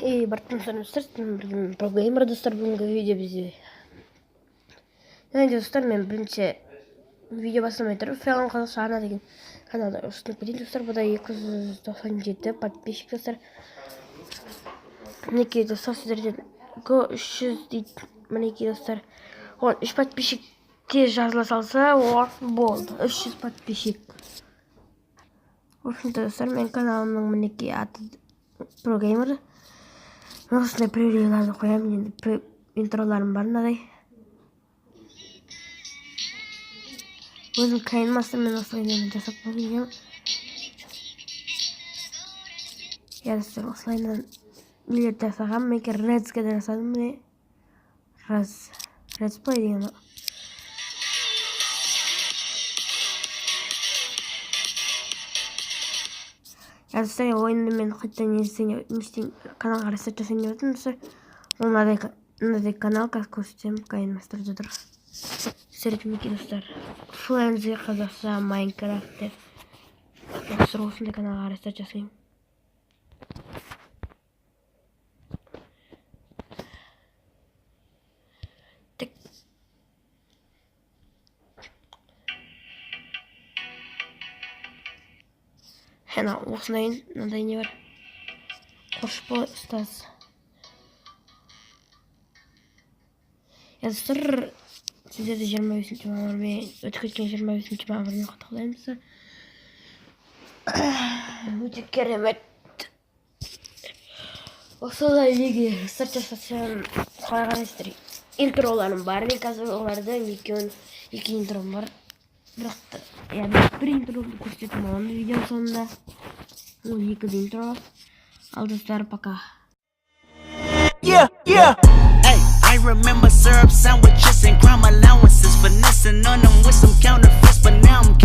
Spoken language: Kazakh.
бартын достар, прогеймер достар, бүгінгі видео бізде. Достар, мен бірінші видео басламай тұрып, Фәлон Қазақша Арна деген каналда ұсынып кетейін достар. Бұда 297 подписчик достар. Мінекей достар, сіздерден 300 дейді. Мінекей достар, 3 подписчик тез жазыла салса, болды, 300 подписчик. Осында достар, мен каналымның мінекей аты прогеймер. Осындай привилегияларды қоямын, енді интроларым бар мынадай. Өзім қайынмастым, мен осылайынан жасап қойдым. Достар, осылайынан нелерді жасағам. Мен Reds'ке де жасадым, міне. Red's Play деген. Достар, ойынды мен қайттан нестен каналға ресет жасайын деп отырмын достар. Ол мынадай канал, как көрсетемін, қайынмастырды тұр. Сіздерге достар, Флензи Қазақша Майнкрафт. Достар, осындай каналға ресет жасайын. Хена, осынайын, мынандай не бар. Қош бол, ұстаз. Достар, сіздерді 25 мамырмен, өтіп кеткен 25 мамырмен құттықтаймыз. Өте керемет. Осылай неге старт жасасам, қалай қарайсыздар. Интроларым бар, мен қазір олардың екі интром бар. Бірақ бір интроды көрсететін оған видео сонында. Ол екі интро. Ал достар, пока. Yeah. Hey, I remember syrup sandwiches and crime allowances, finessing on them with some counterfeits, but now I'm